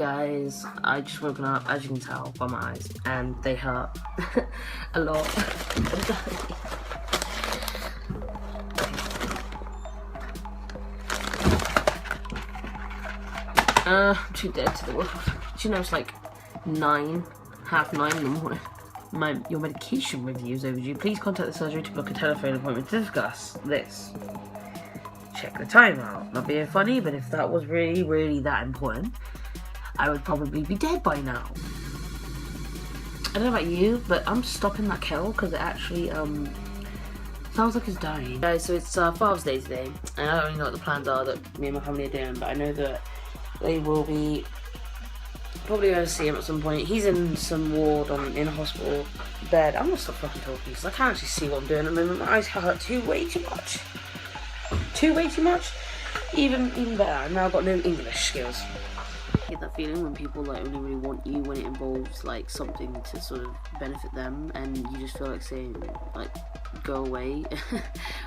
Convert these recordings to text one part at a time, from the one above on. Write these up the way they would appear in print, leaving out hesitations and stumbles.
Guys, I just woken up, as you can tell by my eyes, and they hurt a lot. I'm too dead to the world. Do you know it's like 9, half 9 in the morning? Your medication review is overdue. Please contact the surgery to book a telephone appointment to discuss this. Check the time out. Not being funny, but if that was really, really that important, I would probably be dead by now. I don't know about you, but I'm stopping that kettle because it actually sounds like it's dying. Guys, so it's Father's Day today, and I don't really know what the plans are that me and my family are doing, but I know that they will be probably going to see him at some point. He's in some ward in a hospital bed. I'm gonna stop fucking talking because I can't actually see what I'm doing at the moment. My eyes hurt way too much. Way too much. Even better. I've now got no English skills. Get that feeling when people like only really want you when it involves like something to sort of benefit them, and you just feel like saying like go away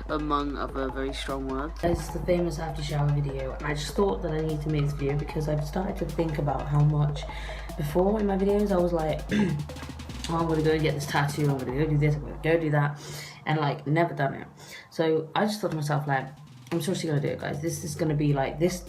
among other very strong words. This is the famous after shower video, and I just thought that I need to make this video because I've started to think about how much before in my videos I was like oh, I'm gonna go get this tattoo, I'm gonna go do this, I'm gonna go do that, and like never done it. So I just thought to myself like, I'm seriously gonna do it, guys. This is gonna be like this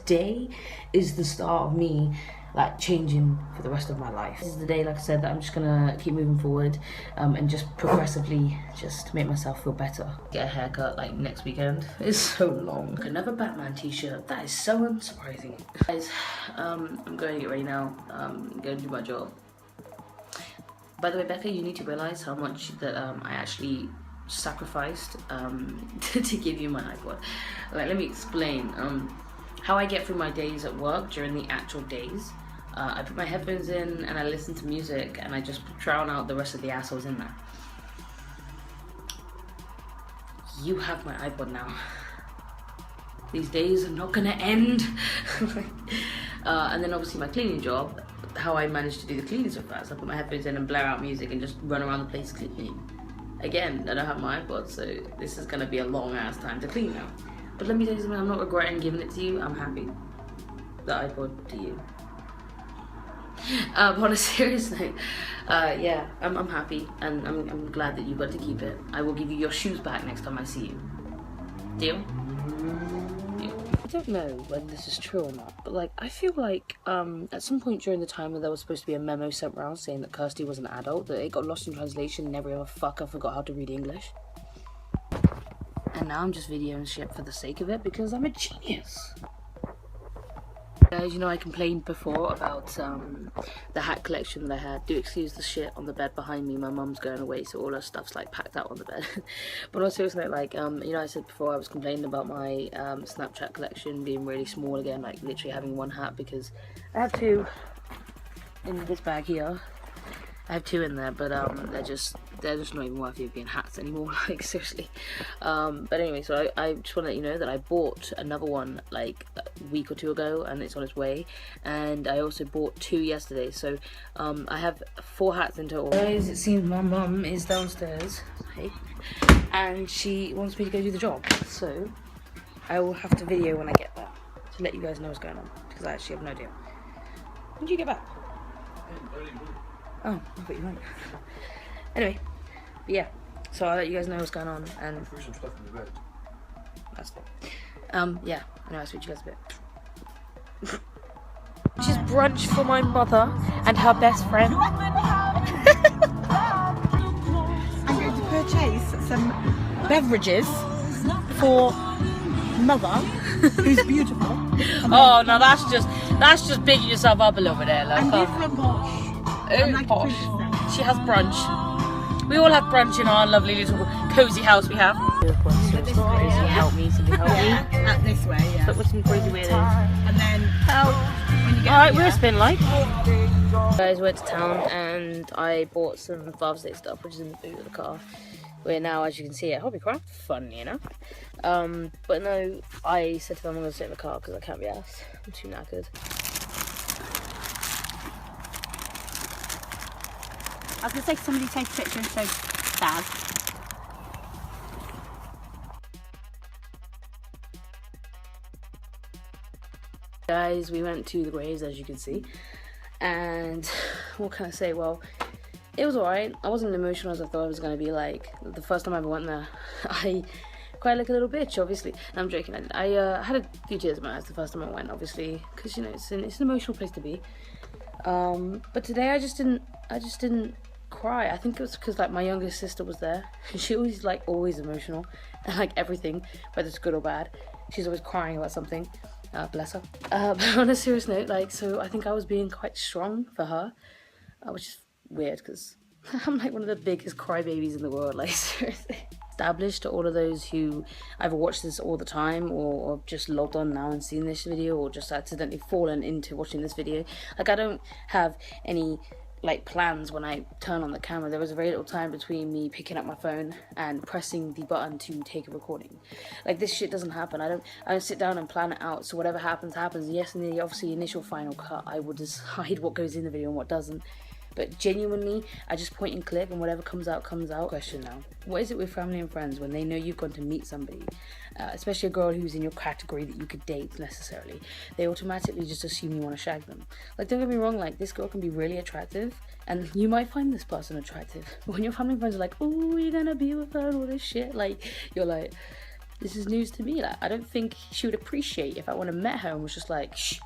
day is the start of me like changing for the rest of my life. This is the day, like I said, that I'm just gonna keep moving forward and just progressively just make myself feel better. Get a haircut like next weekend. It's so long. Another Batman t-shirt. That is so unsurprising. Guys, I'm going to get ready now. I'm going to do my job. By the way, Becca, you need to realize how much that I actually sacrificed to give you my iPod. Like, let me explain how I get through my days at work during the actual days. I put my headphones in and I listen to music and I just drown out the rest of the assholes in there. You have my iPod now. These days are not gonna end. And then obviously my cleaning job, how I managed to do the cleaning so fast. I put my headphones in and blare out music and just run around the place cleaning. Again, I don't have my iPod, so this is gonna be a long ass time to clean now. But let me tell you something, I'm not regretting giving it to you. I'm happy. The iPod to you. On a serious note, yeah, I'm happy, and I'm glad that you got to keep it. I will give you your shoes back next time I see you. Deal? I don't know whether this is true or not, but like I feel like at some point during the time when there was supposed to be a memo sent around saying that Kirsty was an adult, that it got lost in translation and every other fucker forgot how to read English. And now I'm just videoing shit for the sake of it because I'm a genius. Guys, you know I complained before about the hat collection that I had. Do excuse the shit on the bed behind me. My mum's going away, so all her stuff's like packed out on the bed. But on a serious note, like you know, I said before I was complaining about my Snapchat collection being really small again, like literally having one hat because I have two in this bag here. I have two in there, but they're just not even worthy of being hats anymore. Like seriously. But anyway, so I just want to let you know that I bought another one like a week or two ago, and it's on its way. And I also bought 2 yesterday, so I have 4 hats in total. Guys, it seems my mum is downstairs, hey, and she wants me to go do the job. So I will have to video when I get there to let you guys know what's going on, because I actually have no idea. When do you get back? Oh, I thought you might. Anyway, but yeah, so I'll let you guys know what's going on, and threw some stuff in the bed. That's cool. Yeah, I know, I'll speak to you guys a bit. Which is brunch for my mother and her best friend. I'm going to purchase some beverages for mother, who's beautiful. Oh no, that's just bigging yourself up a little bit there, love. And different posh. Oh, posh. She has brunch. We all have brunch in our lovely little cozy house we have. Help me, somebody help me. Out this way, yeah. Look what some crazy weird is. And then help. When you get Alright, we're a spin like. Guys, went to town and I bought some Father's Day stuff, which is in the boot of the car. We're now, as you can see, at Hobbycraft, funnily enough. But no, I said to them I'm going to sit in the car because I can't be arsed. I'm too knackered. I was going to say, somebody take a picture and show Dad. Guys, we went to the graves, as you can see, and what can I say? Well, it was alright. I wasn't emotional as I thought I was going to be. Like, the first time I ever went there, I cried like a little bitch, obviously. And I'm joking. I had a few tears in my eyes the first time I went, obviously, because, you know, it's an emotional place to be. But today I just didn't cry. I think it was because, like, my youngest sister was there, and she was, like, always emotional, and, like, everything, whether it's good or bad, she's always crying about something. Bless her. But on a serious note, like, so I think I was being quite strong for her, which is weird because I'm like one of the biggest crybabies in the world, like, seriously. Established to all of those who either watch this all the time or just logged on now and seen this video, or just accidentally fallen into watching this video. Like, I don't have any like plans when I turn on the camera. There was very little time between me picking up my phone and pressing the button to take a recording. Like, this shit doesn't happen. I don't sit down and plan it out, so whatever happens happens. Yes, in the obviously initial final cut I will decide what goes in the video and what doesn't, but genuinely I just point and click, and whatever comes out comes out. Question now, what is it with family and friends when they know you've gone to meet somebody, especially a girl who's in your category that you could date necessarily, they automatically just assume you want to shag them? Like, don't get me wrong, like, this girl can be really attractive and you might find this person attractive, but when your family and friends are like, oh, you're gonna be with her and all this shit, like, you're like, this is news to me. Like, I don't think she would appreciate if I went and met her and was just like, shh,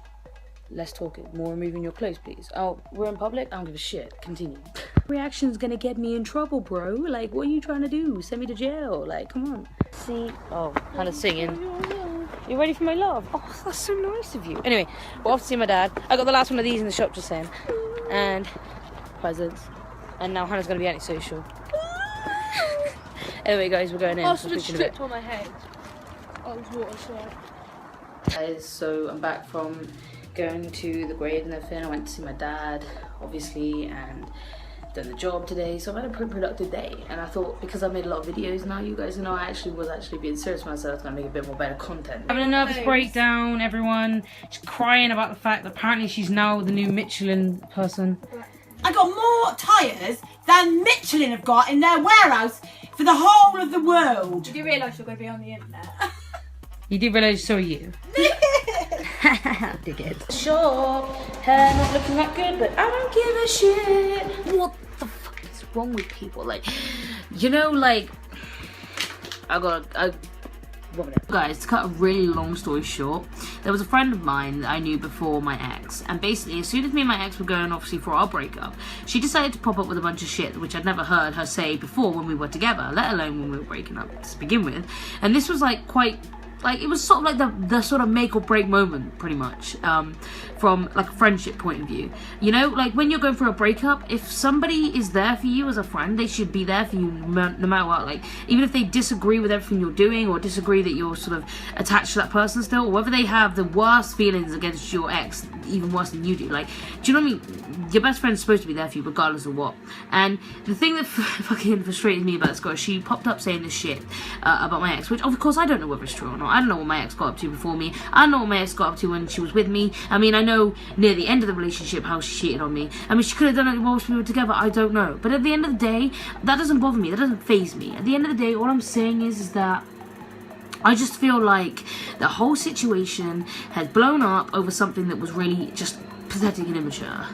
less talking, more removing your clothes, please. Oh, we're in public? I don't give a shit. Continue. Reaction's gonna get me in trouble, bro. Like, what are you trying to do? Send me to jail? Like, come on. See? Oh, Hannah's singing. You ready for my love? Oh, that's so nice of you. Anyway, we're off to see my dad. I got the last one of these in the shop, just saying. And presents. And now Hannah's gonna be antisocial. Anyway, guys, we're going in. I should have stripped on my head. Oh, it was water, sorry. Guys, so I'm back from going to the grave and everything. I went to see my dad, obviously, and done the job today, so I've had a pretty productive day. And I thought, because I made a lot of videos now, you guys know, I was actually being serious with myself, and I make a bit more better content. Having a nervous breakdown, everyone. She's crying about the fact that apparently she's now the new Michelin person. I got more tyres than Michelin have got in their warehouse for the whole of the world. Did you realise you're going to be on the internet? You did realise, so are you. Dickhead. Sure, hair not looking that good, but I don't give a shit. What the fuck is wrong with people? Like, you know, like, guys, to cut a really long story short, there was a friend of mine that I knew before my ex, and basically as soon as me and my ex were going, obviously, for our breakup, she decided to pop up with a bunch of shit which I'd never heard her say before when we were together, let alone when we were breaking up to begin with. And this was like quite, like, it was sort of like the sort of make or break moment, pretty much, from like a friendship point of view. You know, like, when you're going through a breakup, if somebody is there for you as a friend, they should be there for you no matter what. Like, even if they disagree with everything you're doing, or disagree that you're sort of attached to that person still, or whether they have the worst feelings against your ex, even worse than you do. Like, do you know what I mean? Your best friend's supposed to be there for you regardless of what. And the thing that fucking frustrated me about this girl, she popped up saying this shit about my ex, which of course I don't know whether it's true or not. I don't know what my ex got up to before me. I don't know what my ex got up to when she was with me. I mean, I know near the end of the relationship how she cheated on me. I mean, she could have done it whilst we were together. I don't know. But at the end of the day, that doesn't bother me. That doesn't faze me. At the end of the day, all I'm saying is that I just feel like the whole situation has blown up over something that was really just pathetic and immature.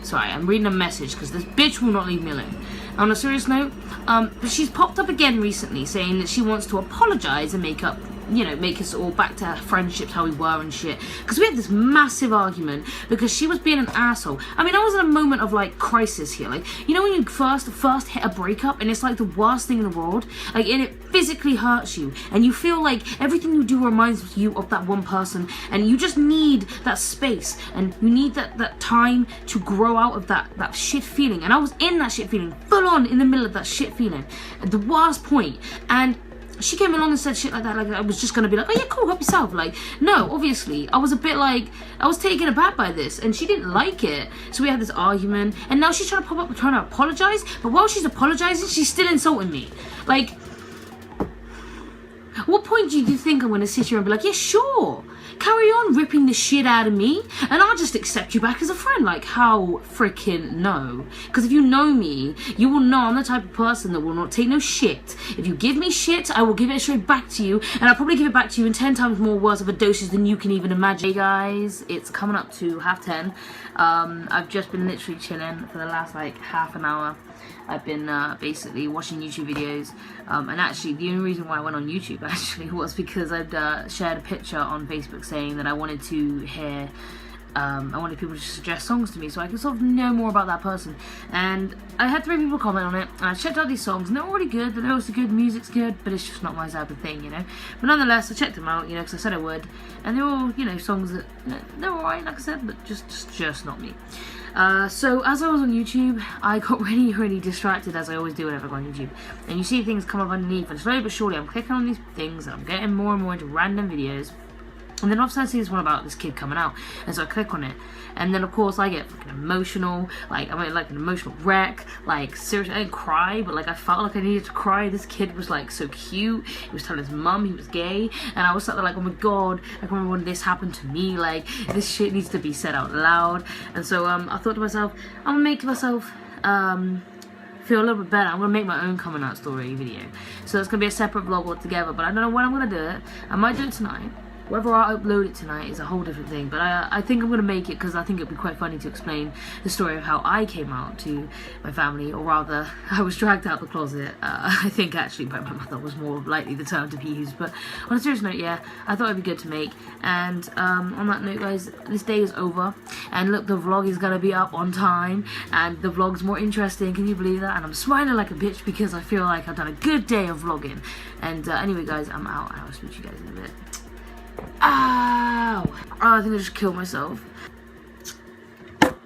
Sorry, I'm reading a message because this bitch will not leave me alone. On a serious note, but she's popped up again recently saying that she wants to apologise and make up, you know, make us all back to friendships how we were and shit. Because we had this massive argument because she was being an asshole. I mean, I was in a moment of like crisis here. Like, you know when you first hit a breakup and it's like the worst thing in the world? Like, and it physically hurts you. And you feel like everything you do reminds you of that one person. And you just need that space. And you need that time to grow out of that shit feeling. And I was in that shit feeling, full on in the middle of that shit feeling. At the worst point. And she came along and said shit like that, like I was just gonna be like, oh yeah, cool, help yourself. Like, no, obviously, I was a bit like, I was taken aback by this, and she didn't like it. So we had this argument, and now she's trying to pop up and trying to apologise, but while she's apologising, she's still insulting me. Like, at what point do you think I'm gonna sit here and be like, yeah, sure, carry on ripping the shit out of me, and I'll just accept you back as a friend. Like, how freaking no? Because if you know me, you will know I'm the type of person that will not take no shit. If you give me shit, I will give it straight back to you, and I'll probably give it back to you in 10 times more worse of a dosage than you can even imagine. Hey guys, it's coming up to 10:30. I've just been literally chilling for the last like half an hour. I've been basically watching YouTube videos, and actually the only reason why I went on YouTube actually was because I'd shared a picture on Facebook saying that I wanted to hear, I wanted people to suggest songs to me so I could sort of know more about that person. And I had 3 people comment on it, and I checked out these songs, and they're already good, the lyrics are good, music's good, but it's just not my type of thing, you know. But nonetheless, I checked them out, you know, because I said I would, and they're all, you know, songs that, you know, they're alright, like I said, but just not me. So as I was on YouTube, I got really distracted, as I always do whenever I go on YouTube. And you see things come up underneath, and slowly but surely I'm clicking on these things, and I'm getting more and more into random videos. And then obviously I see this one about this kid coming out, and so I click on it, and then of course I get fucking emotional, like I'm like an emotional wreck, like seriously I didn't cry, but like I felt like I needed to cry. This kid was like so cute, he was telling his mum he was gay, and I was sat there like, oh my god, I can remember when this happened to me, like this shit needs to be said out loud. And so I thought to myself, I'm gonna make myself feel a little bit better. I'm gonna make my own coming out story video, so it's gonna be a separate vlog altogether, but I don't know when I'm gonna do it. I might do it tonight. Whether I upload it tonight is a whole different thing, but I think I'm going to make it because I think it would be quite funny to explain the story of how I came out to my family, or rather, I was dragged out the closet, I think actually by my mother was more likely the term to be used. But on a serious note, yeah, I thought it'd be good to make, and on that note guys, this day is over, and look, the vlog is going to be up on time, and the vlog's more interesting, can you believe that? And I'm smiling like a bitch because I feel like I've done a good day of vlogging. And anyway guys, I'm out, and I'll speak to you guys in a bit. Ow! Oh, I think I just killed myself.